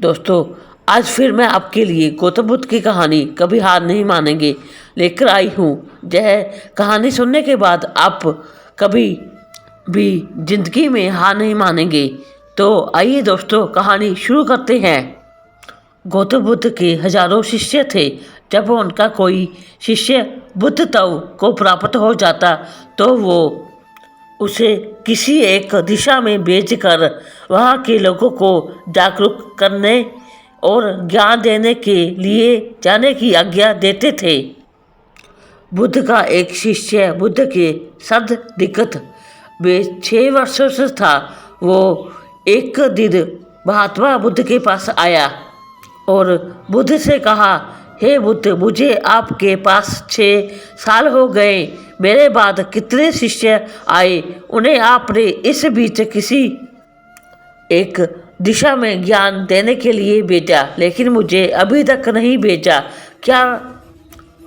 दोस्तों, आज फिर मैं आपके लिए गौतम बुद्ध की कहानी कभी हार नहीं मानेंगे लेकर आई हूँ। यह कहानी सुनने के बाद आप कभी भी जिंदगी में हार नहीं मानेंगे। तो आइए दोस्तों, कहानी शुरू करते हैं। गौतम बुद्ध के हजारों शिष्य थे। जब उनका कोई शिष्य बुद्ध तव को प्राप्त हो जाता तो वो उसे किसी एक दिशा में भेजकर वहाँ के लोगों को जागरूक करने और ज्ञान देने के लिए जाने की आज्ञा देते थे। बुद्ध का एक शिष्य बुद्ध के सद निकट वे 6 वर्षों से था। वो एक दिन महात्मा बुद्ध के पास आया और बुद्ध से कहा, हे बुद्ध, मुझे आपके पास 6 साल हो गए। मेरे बाद कितने शिष्य आए, उन्हें आपने इस बीच किसी एक दिशा में ज्ञान देने के लिए भेजा, लेकिन मुझे अभी तक नहीं भेजा। क्या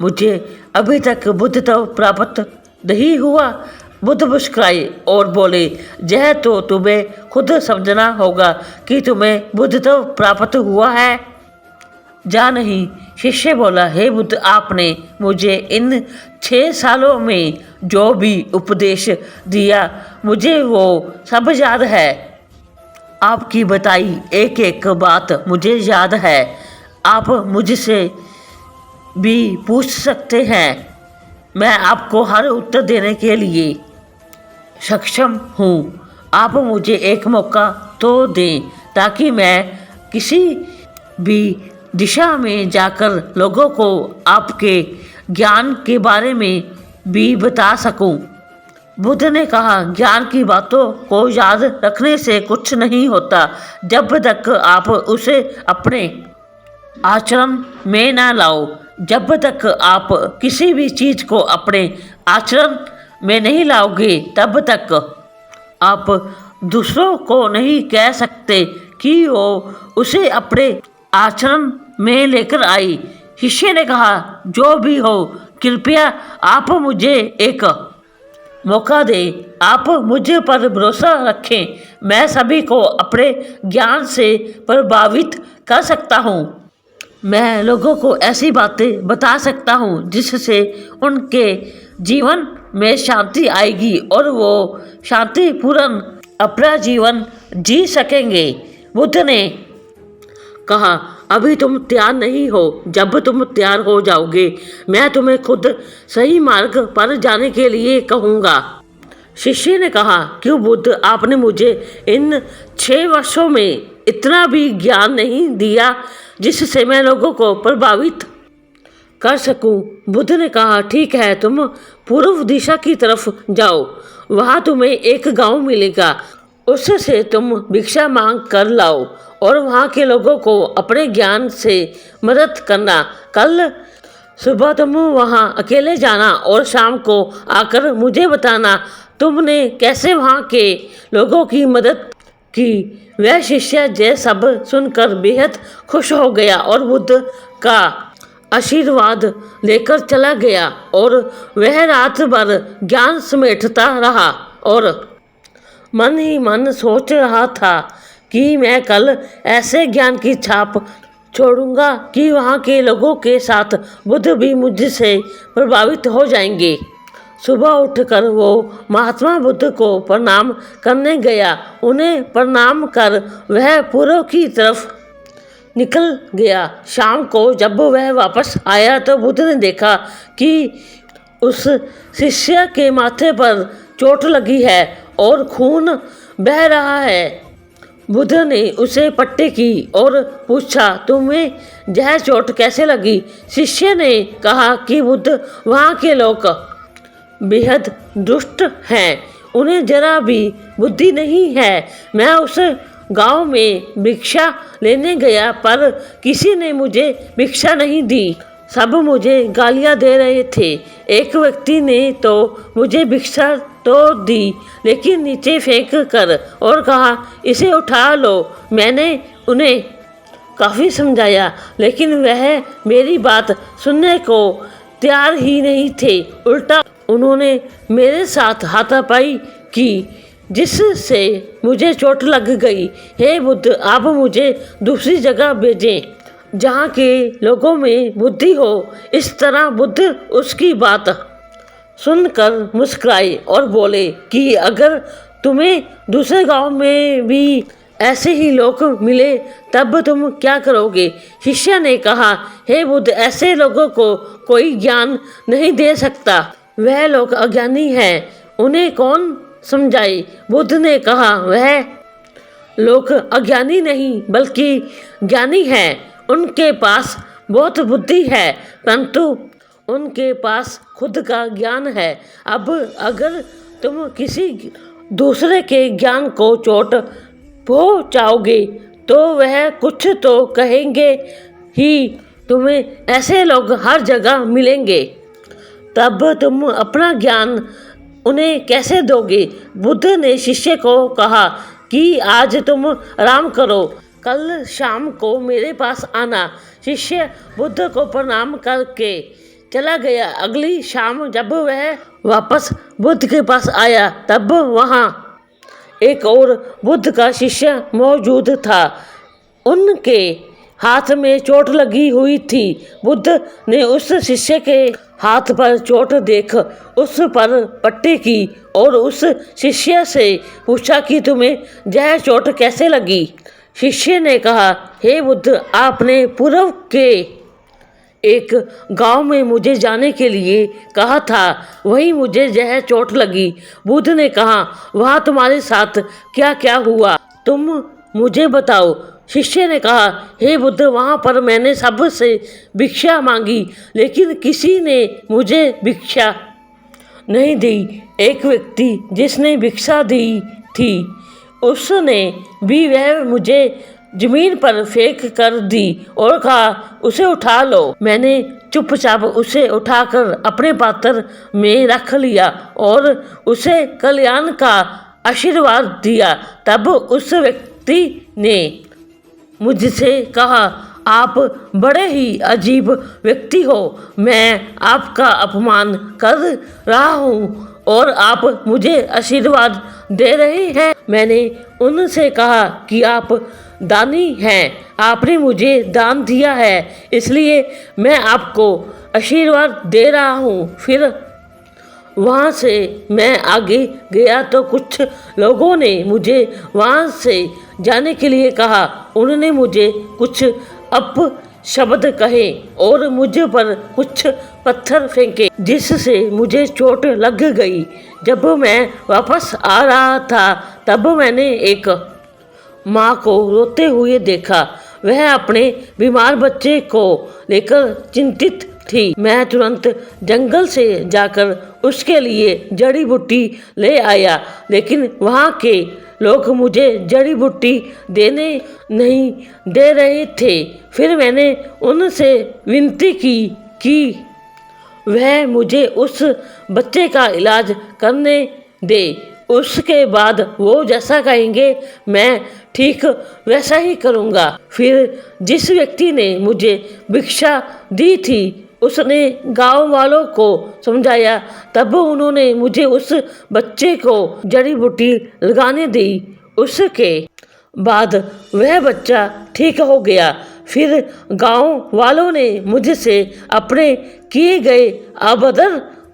मुझे अभी तक बुद्ध तव प्राप्त नहीं हुआ? बुद्ध मुस्कुराए और बोले, यह तो तुम्हें खुद समझना होगा कि तुम्हें बुद्ध तव प्राप्त हुआ है या नहीं। शिष्य बोला, हे बुद्ध, आपने मुझे इन 6 सालों में जो भी उपदेश दिया मुझे वो सब याद है। आपकी बताई एक एक बात मुझे याद है। आप मुझसे भी पूछ सकते हैं, मैं आपको हर उत्तर देने के लिए सक्षम हूँ। आप मुझे एक मौका तो दें ताकि मैं किसी भी दिशा में जाकर लोगों को आपके ज्ञान के बारे में भी बता सकूं। बुद्ध ने कहा, ज्ञान की बातों को याद रखने से कुछ नहीं होता जब तक आप उसे अपने आचरण में ना लाओ। जब तक आप किसी भी चीज़ को अपने आचरण में नहीं लाओगे तब तक आप दूसरों को नहीं कह सकते कि वो उसे अपने आचरण में लेकर आई। शिष्य ने कहा, जो भी हो, कृपया आप मुझे एक मौका दें। आप मुझ पर भरोसा रखें। मैं सभी को अपने ज्ञान से प्रभावित कर सकता हूँ। मैं लोगों को ऐसी बातें बता सकता हूँ जिससे उनके जीवन में शांति आएगी और वो शांतिपूर्ण अपना जीवन जी सकेंगे। बुद्ध ने कहा, अभी तुम तैयार नहीं हो। जब तुम तैयार हो जाओगे मैं तुम्हें खुद सही मार्ग पर जाने के लिए कहूँगा। शिष्य ने कहा, क्यों बुद्ध, आपने मुझे इन 6 वर्षों में इतना भी ज्ञान नहीं दिया जिससे मैं लोगों को प्रभावित कर सकूं। बुद्ध ने कहा, ठीक है, तुम पूर्व दिशा की तरफ जाओ। वहाँ तुम्हें एक गांव मिलेगा। उससे तुम भिक्षा मांग कर लाओ और वहाँ के लोगों को अपने ज्ञान से मदद करना। कल सुबह तुम वहाँ अकेले जाना और शाम को आकर मुझे बताना तुमने कैसे वहाँ के लोगों की मदद की। वह शिष्य यह सब सुनकर बेहद खुश हो गया और बुद्ध का आशीर्वाद लेकर चला गया और वह रात भर ज्ञान समेटता रहा और मन ही मन सोच रहा था कि मैं कल ऐसे ज्ञान की छाप छोड़ूंगा कि वहाँ के लोगों के साथ बुद्ध भी मुझसे प्रभावित हो जाएंगे। सुबह उठकर वो महात्मा बुद्ध को प्रणाम करने गया। उन्हें प्रणाम कर वह पूर्व की तरफ निकल गया। शाम को जब वह वापस आया तो बुद्ध ने देखा कि उस शिष्य के माथे पर चोट लगी है और खून बह रहा है। बुद्ध ने उसे पट्टी की और पूछा, तुम्हें यह चोट कैसे लगी? शिष्य ने कहा कि बुद्ध, वहाँ के लोग बेहद दुष्ट हैं। उन्हें जरा भी बुद्धि नहीं है। मैं उस गांव में भिक्षा लेने गया पर किसी ने मुझे भिक्षा नहीं दी। सब मुझे गालियां दे रहे थे। एक व्यक्ति ने तो मुझे भिक्षा तो दी लेकिन नीचे फेंक कर और कहा, इसे उठा लो। मैंने उन्हें काफ़ी समझाया लेकिन वह मेरी बात सुनने को तैयार ही नहीं थे। उल्टा उन्होंने मेरे साथ हाथापाई की। जिससे मुझे चोट लग गई। हे बुद्ध, आप मुझे दूसरी जगह भेजें जहाँ के लोगों में बुद्धि हो। इस तरह बुद्ध उसकी बात सुनकर मुस्कुराए और बोले कि अगर तुम्हें दूसरे गांव में भी ऐसे ही लोग मिले तब तुम क्या करोगे? शिष्य ने कहा, हे बुद्ध, ऐसे लोगों को कोई ज्ञान नहीं दे सकता। वह लोग अज्ञानी हैं, उन्हें कौन समझाए? बुद्ध ने कहा, वह लोग अज्ञानी नहीं बल्कि ज्ञानी हैं। उनके पास बहुत बुद्धि है परंतु उनके पास खुद का ज्ञान है। अब अगर तुम किसी दूसरे के ज्ञान को चोट पहुँचाओगे तो वह कुछ तो कहेंगे ही। तुम्हें ऐसे लोग हर जगह मिलेंगे, तब तुम अपना ज्ञान उन्हें कैसे दोगे? बुद्ध ने शिष्य को कहा कि आज तुम आराम करो, कल शाम को मेरे पास आना। शिष्य बुद्ध को प्रणाम करके चला गया। अगली शाम जब वह वापस बुद्ध के पास आया तब वहाँ एक और बुद्ध का शिष्य मौजूद था। उनके हाथ में चोट लगी हुई थी। बुद्ध ने उस शिष्य के हाथ पर चोट देख उस पर पट्टी की और उस शिष्य से पूछा कि तुम्हें यह चोट कैसे लगी? शिष्य ने कहा, हे बुद्ध, आपने पूर्व के एक गांव में मुझे जाने के लिए कहा था, वहीं मुझे यह चोट लगी। बुद्ध ने कहा, वहाँ तुम्हारे साथ क्या क्या हुआ, तुम मुझे बताओ। शिष्य ने कहा, हे बुद्ध, वहाँ पर मैंने सबसे भिक्षा मांगी लेकिन किसी ने मुझे भिक्षा नहीं दी। एक व्यक्ति जिसने भिक्षा दी थी उसने भी वह मुझे जमीन पर फेंक कर दी और कहा, उसे उठा लो। मैंने चुपचाप उसे उठाकर अपने पात्र में रख लिया और उसे कल्याण का आशीर्वाद दिया। तब उस व्यक्ति ने मुझसे कहा, आप बड़े ही अजीब व्यक्ति हो, मैं आपका अपमान कर रहा हूँ और आप मुझे आशीर्वाद दे रहे हैं। मैंने उनसे कहा कि आप दानी हैं, आपने मुझे दान दिया है इसलिए मैं आपको आशीर्वाद दे रहा हूँ। फिर वहाँ से मैं आगे गया तो कुछ लोगों ने मुझे वहाँ से जाने के लिए कहा। उन्होंने मुझे कुछ अपशब्द कहे और मुझ पर कुछ पत्थर फेंके जिससे मुझे चोट लग गई। जब मैं वापस आ रहा था तब मैंने एक माँ को रोते हुए देखा। वह अपने बीमार बच्चे को लेकर चिंतित थी। मैं तुरंत जंगल से जाकर उसके लिए जड़ी बूटी ले आया लेकिन वहाँ के लोग मुझे जड़ी बूटी देने नहीं दे रहे थे। फिर मैंने उनसे विनती की कि वह मुझे उस बच्चे का इलाज करने दे। उसके बाद वो जैसा कहेंगे मैं ठीक वैसा ही करूँगा। फिर जिस व्यक्ति ने मुझे भिक्षा दी थी उसने गांव वालों को समझाया। तब उन्होंने मुझे उस बच्चे को जड़ी बूटी लगाने दी। उसके बाद वह बच्चा ठीक हो गया। फिर गांव वालों ने मुझसे अपने किए गए अभद्र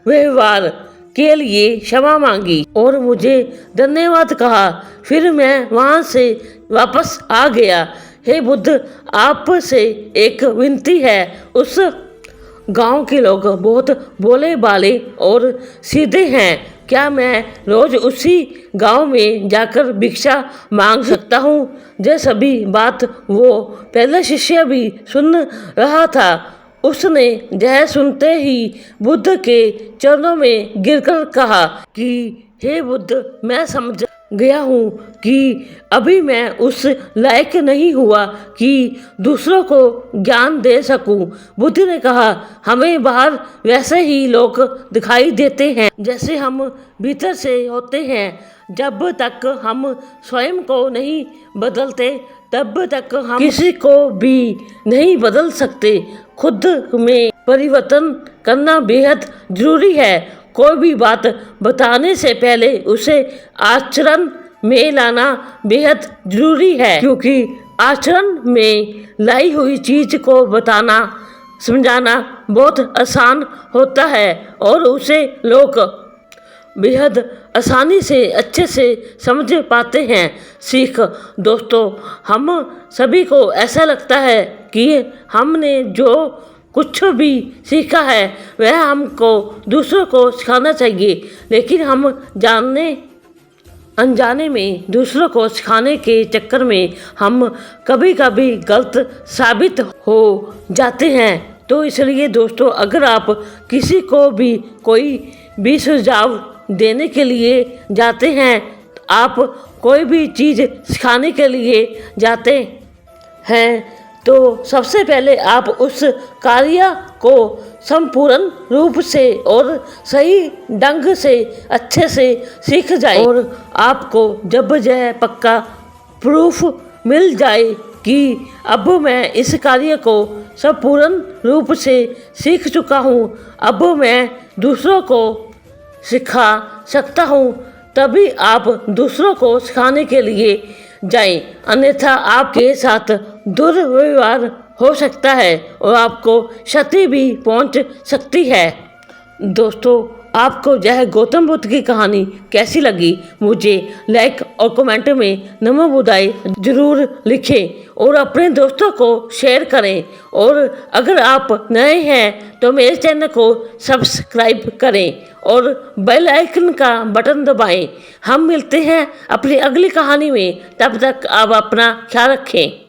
व्यवहार के लिए क्षमा मांगी और मुझे धन्यवाद कहा। फिर मैं वहाँ से वापस आ गया। हे बुद्ध, आपसे एक विनती है। उस गांव के लोग बहुत भोले भाले और सीधे हैं। क्या मैं रोज उसी गांव में जाकर भिक्षा मांग सकता हूँ? यह सभी बात वो पहला शिष्य भी सुन रहा था। उसने यह सुनते ही बुद्ध के चरणों में गिरकर कहा कि हे बुद्ध, मैं समझ गया हूँ कि अभी मैं उस लायक नहीं हुआ कि दूसरों को ज्ञान दे सकूं। बुद्ध ने कहा, हमें बाहर वैसे ही लोग दिखाई देते हैं जैसे हम भीतर से होते हैं। जब तक हम स्वयं को नहीं बदलते तब तक हम किसी को भी नहीं बदल सकते। खुद में परिवर्तन करना बेहद जरूरी है। कोई भी बात बताने से पहले उसे आचरण में लाना बेहद जरूरी है, क्योंकि आचरण में लाई हुई चीज को बताना समझाना बहुत आसान होता है और उसे लोग बेहद आसानी से अच्छे से समझ पाते हैं। सीख दोस्तों, हम सभी को ऐसा लगता है कि हमने जो कुछ भी सीखा है वह हमको दूसरों को सिखाना चाहिए, लेकिन हम जानने अनजाने में दूसरों को सिखाने के चक्कर में हम कभी कभी गलत साबित हो जाते हैं। तो इसलिए दोस्तों, अगर आप किसी को भी कोई भी सुझाव देने के लिए जाते हैं, आप कोई भी चीज़ सिखाने के लिए जाते हैं, तो सबसे पहले आप उस कार्य को संपूर्ण रूप से और सही ढंग से अच्छे से सीख जाए, और आपको जब यह पक्का प्रूफ मिल जाए कि अब मैं इस कार्य को संपूर्ण रूप से सीख चुका हूँ, अब मैं दूसरों को सिखा सकता हूँ, तभी आप दूसरों को सिखाने के लिए जाएं, अन्यथा आपके साथ दुर्व्यवहार हो सकता है और आपको क्षति भी पहुंच सकती है। दोस्तों, आपको यह गौतम बुद्ध की कहानी कैसी लगी, मुझे लाइक और कमेंट में नमो बुद्धाय जरूर लिखें और अपने दोस्तों को शेयर करें। और अगर आप नए हैं तो मेरे चैनल को सब्सक्राइब करें और बेल आइकन का बटन दबाएं। हम मिलते हैं अपनी अगली कहानी में, तब तक आप अपना ख्याल रखें।